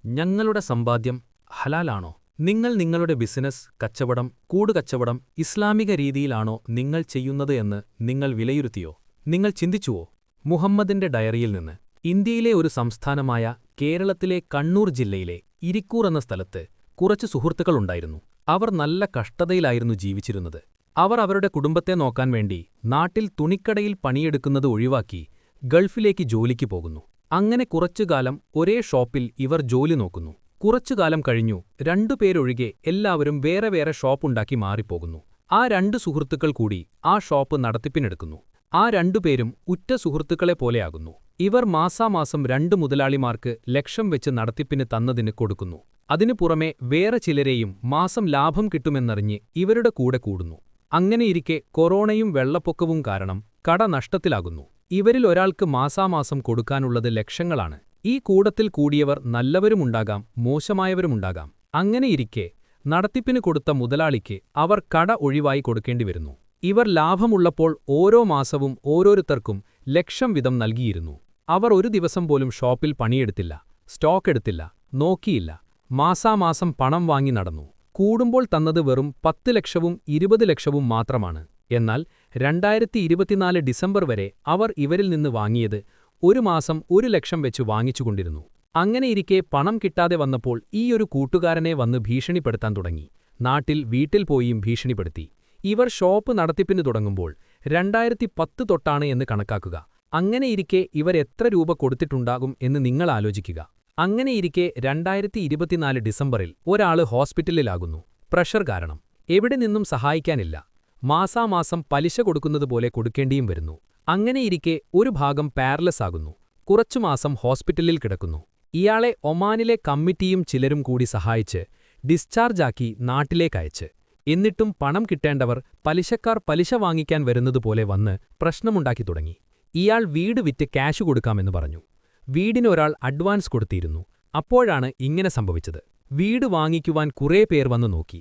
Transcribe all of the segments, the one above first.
ഞങ്ങളുടെ സമ്പാദ്യം ഹലാലാണോ? നിങ്ങൾ നിങ്ങളുടെ ബിസിനസ്, കച്ചവടം, കൂടുകച്ചവടം ഇസ്ലാമിക രീതിയിലാണോ നിങ്ങൾ ചെയ്യുന്നത് എന്ന് നിങ്ങൾ വിലയിരുത്തിയോ? നിങ്ങൾ ചിന്തിച്ചുവോ? മുഹമ്മദിന്റെ ഡയറിയിൽ നിന്ന്. ഇന്ത്യയിലെ ഒരു സംസ്ഥാനമായ കേരളത്തിലെ കണ്ണൂർ ജില്ലയിലെ ഇരിക്കൂർ എന്ന സ്ഥലത്ത് കുറച്ച് സുഹൃത്തുക്കളുണ്ടായിരുന്നു. അവർ നല്ല കഷ്ടതയിലായിരുന്നു ജീവിച്ചിരുന്നത്. അവർ അവരുടെ കുടുംബത്തെ നോക്കാൻ വേണ്ടി നാട്ടിൽ തുണിക്കടയിൽ പണിയെടുക്കുന്നത് ഒഴിവാക്കി ഗൾഫിലേക്ക് ജോലിക്ക് പോകുന്നു. അങ്ങനെ കുറച്ചുകാലം ഒരേ ഷോപ്പിൽ ഇവർ ജോലി നോക്കുന്നു. കുറച്ചുകാലം കഴിഞ്ഞു രണ്ടുപേരൊഴികെ എല്ലാവരും വേറെ വേറെ ഷോപ്പുണ്ടാക്കി മാറിപ്പോകുന്നു. ആ രണ്ടു സുഹൃത്തുക്കൾ കൂടി ആ ഷോപ്പ് നടത്തിപ്പിനെടുക്കുന്നു. ആ രണ്ടുപേരും ഉറ്റ സുഹൃത്തുക്കളെപ്പോലെയാകുന്നു. ഇവർ മാസാമാസം രണ്ടു മുതലാളിമാർക്ക് ലക്ഷം വെച്ച് നടത്തിപ്പിന് തന്നതിന് കൊടുക്കുന്നു. അതിനു പുറമെ വേറെ ചിലരെയും മാസം ലാഭം കിട്ടുമെന്നറിഞ്ഞ് ഇവരുടെ കൂടെ കൂടുന്നു. അങ്ങനെയിരിക്കെ കൊറോണയും വെള്ളപ്പൊക്കവും കാരണം കട നഷ്ടത്തിലാകുന്നു. ഇവരിൽ ഒരാൾക്ക് മാസാമാസം കൊടുക്കാനുള്ളത് ലക്ഷങ്ങളാണ്. ഈ കൂടത്തിൽ കൂടിയവർ നല്ലവരുമുണ്ടാകാം, മോശമായവരുമുണ്ടാകാം. അങ്ങനെയിരിക്കെ നടത്തിപ്പിന് കൊടുത്ത മുതലാളിക്ക് അവർ കട ഒഴിവായി കൊടുക്കേണ്ടിവരുന്നു. ഇവർ ലാഭമുള്ളപ്പോൾ ഓരോ മാസവും ഓരോരുത്തർക്കും ലക്ഷം വീതം നൽകിയിരുന്നു. അവർ ഒരു ദിവസം പോലും ഷോപ്പിൽ പണിയെടുത്തില്ല, സ്റ്റോക്ക് എടുത്തില്ല, നോക്കിയില്ല. മാസാമാസം പണം വാങ്ങി നടന്നു. കൂടുമ്പോൾ തന്നത് വെറും 10 ലക്ഷവും 20 ലക്ഷവും മാത്രമാണ്. എന്നാൽ 2024 ഡിസംബർ വരെ അവർ ഇവരിൽ നിന്ന് വാങ്ങിയത് ഒരു മാസം 1 ലക്ഷം വെച്ച് വാങ്ങിച്ചുകൊണ്ടിരുന്നു. അങ്ങനെയിരിക്കെ പണം കിട്ടാതെ വന്നപ്പോൾ ഈയൊരു കൂട്ടുകാരനെ വന്ന് ഭീഷണിപ്പെടുത്താൻ തുടങ്ങി. നാട്ടിൽ വീട്ടിൽ പോയും ഭീഷണിപ്പെടുത്തി. ഇവർ ഷോപ്പ് നടത്തിപ്പിന് തുടങ്ങുമ്പോൾ 2010 തൊട്ടാണ് എന്ന് കണക്കാക്കുക. അങ്ങനെയിരിക്കെ ഇവർ എത്ര രൂപ കൊടുത്തിട്ടുണ്ടാകും എന്ന് നിങ്ങൾ ആലോചിക്കുക. അങ്ങനെയിരിക്കെ 2024 ഡിസംബറിൽ ഒരാള് ഹോസ്പിറ്റലിലാകുന്നു. പ്രഷർ കാരണം. എവിടെ നിന്നും സഹായിക്കാനില്ല. മാസാമാസം പലിശ കൊടുക്കുന്നതുപോലെ കൊടുക്കേണ്ടിയും വരുന്നു. അങ്ങനെയിരിക്കെ ഒരു ഭാഗം പാരലസ് ആകുന്നു. കുറച്ചുമാസം ഹോസ്പിറ്റലിൽ കിടക്കുന്നു. ഇയാളെ ഒമാനിലെ കമ്മിറ്റിയും ചിലരും കൂടി സഹായിച്ച് ഡിസ്ചാർജാക്കി നാട്ടിലേക്കയച്ച്. എന്നിട്ടും പണം കിട്ടേണ്ടവർ പലിശക്കാർ പലിശ വാങ്ങിക്കാൻ വരുന്നതുപോലെ വന്ന് പ്രശ്നമുണ്ടാക്കി തുടങ്ങി. ഇയാൾ വീട് വിറ്റ് ക്യാഷ് കൊടുക്കാമെന്ന് പറഞ്ഞു. വീടിനൊരാൾ അഡ്വാൻസ് കൊടുത്തിരുന്നു. അപ്പോഴാണ് ഇങ്ങനെ സംഭവിച്ചത്. വീട് വാങ്ങിക്കുവാൻ കുറേ പേർ വന്നു നോക്കി.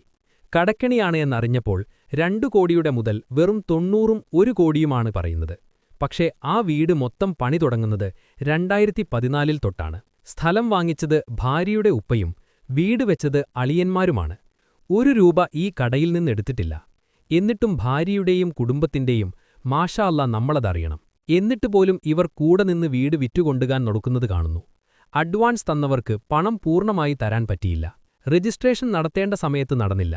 കടക്കെണിയാണ് എന്നറിഞ്ഞപ്പോൾ 2 കോടിയുടെ മുതൽ വെറും 90ഉം 1 കോടിയുമാണ് പറയുന്നത്. പക്ഷേ ആ വീട് മൊത്തം പണി തുടങ്ങുന്നത് 2014 തൊട്ടാണ്. സ്ഥലം വാങ്ങിച്ചത് ഭാര്യയുടെ ഉപ്പയും വീട് വെച്ചത് അളിയന്മാരുമാണ്. 1 രൂപ ഈ കടയിൽ നിന്നെടുത്തിട്ടില്ല. എന്നിട്ടും ഭാര്യയുടെയും കുടുംബത്തിന്റെയും മാഷാ അല്ലാ നമ്മളതറിയണം. എന്നിട്ടുപോലും ഇവർ കൂടെ നിന്ന് വീട് വിറ്റുകൊണ്ടുകാൻ നടക്കുന്നത് കാണുന്നു. അഡ്വാൻസ് തന്നവർക്ക് പണം പൂർണ്ണമായി തരാൻ പറ്റിയില്ല. രജിസ്ട്രേഷൻ നടത്തേണ്ട സമയത്ത് നടന്നില്ല.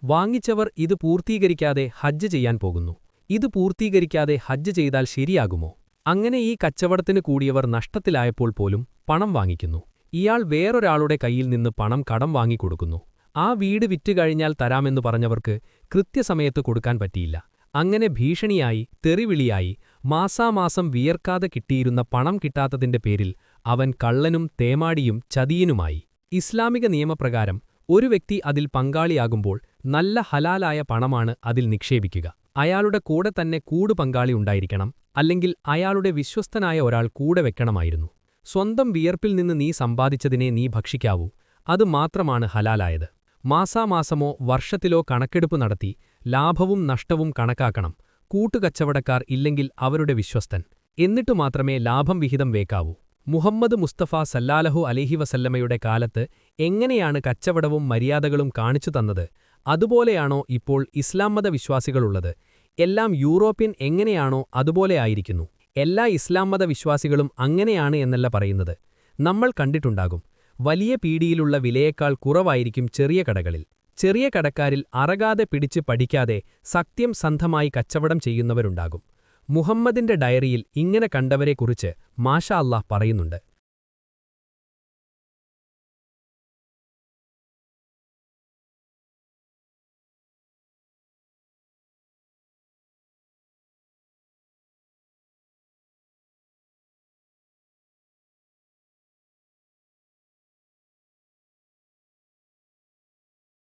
വാങ്ങിച്ചവർ ഇത് പൂർത്തീകരിക്കാതെ ഹജ്ജ് ചെയ്യാൻ പോകുന്നു. ഇത് പൂർത്തീകരിക്കാതെ ഹജ്ജ് ചെയ്താൽ ശരിയാകുമോ? അങ്ങനെ ഈ കച്ചവടത്തിന് കൂടിയവർ നഷ്ടത്തിലായപ്പോൾ പോലും പണം വാങ്ങിക്കുന്നു. ഇയാൾ വേറൊരാളുടെ കയ്യിൽ നിന്ന് പണം കടം വാങ്ങിക്കൊടുക്കുന്നു. ആ വീട് വിറ്റുകഴിഞ്ഞാൽ തരാമെന്ന് പറഞ്ഞവർക്ക് കൃത്യസമയത്ത് കൊടുക്കാൻ പറ്റിയില്ല. അങ്ങനെ ഭീഷണിയായി, തെറിവിളിയായി, മാസാമാസം വിയർക്കാതെ കിട്ടിയിരുന്ന പണം കിട്ടാത്തതിന്റെ പേരിൽ അവൻ കള്ളനും തേമാടിയും ചതിയനുമായി. ഇസ്ലാമിക നിയമപ്രകാരം ഒരു വ്യക്തി അതിൽ പങ്കാളിയാകുമ്പോൾ നല്ല ഹലാലായ പണമാണ് അതിൽ നിക്ഷേപിക്കുക. അയാളുടെ കൂടെ തന്നെ കൂടു പങ്കാളി ഉണ്ടായിരിക്കണം, അല്ലെങ്കിൽ അയാളുടെ വിശ്വസ്തനായ ഒരാൾ കൂടെ വെക്കണമായിരുന്നു. സ്വന്തം വിയർപ്പിൽ നിന്ന് നീ സമ്പാദിച്ചതിനെ നീ ഭക്ഷിക്കാവൂ. അത് മാത്രമാണ് ഹലാലായത്. മാസാമാസമോ വർഷത്തിലോ കണക്കെടുപ്പ് നടത്തി ലാഭവും നഷ്ടവും കണക്കാക്കണം. കൂട്ടുകച്ചവടക്കാർ ഇല്ലെങ്കിൽ അവരുടെ വിശ്വസ്തൻ. എന്നിട്ടു മാത്രമേ ലാഭം വിഹിതം വേക്കാവൂ. മുഹമ്മദ് മുസ്തഫ സല്ലല്ലാഹു അലൈഹി വസല്ലമയുടെ കാലത്ത് എങ്ങനെയാണ് കച്ചവടവും മര്യാദകളും കാണിച്ചു തന്നത്, അതുപോലെയാണോ ഇപ്പോൾ ഇസ്ലാം മത വിശ്വാസികളുള്ളത്? എല്ലാം യൂറോപ്യൻ എങ്ങനെയാണോ അതുപോലെ ആയിരിക്കുന്നു. എല്ലാ ഇസ്ലാം മത വിശ്വാസികളും അങ്ങനെയാണ് എന്നല്ല പറയുന്നത്. നമ്മൾ കണ്ടിട്ടുണ്ടാകും, വലിയ പീടിയിലുള്ള വിലയേക്കാൾ കുറവായിരിക്കും ചെറിയ കടകളിൽ. ചെറിയ കടക്കാരിൽ അറകാതെ പിടിച്ച് പഠിക്കാതെ സത്യസന്ധമായി കച്ചവടം ചെയ്യുന്നവരുണ്ടാകും. മുഹമ്മദിന്റെ ഡയറിയിൽ ഇങ്ങനെ കണ്ടവരെക്കുറിച്ച് മാഷാ അല്ലാഹ് പറയുന്നുണ്ട്.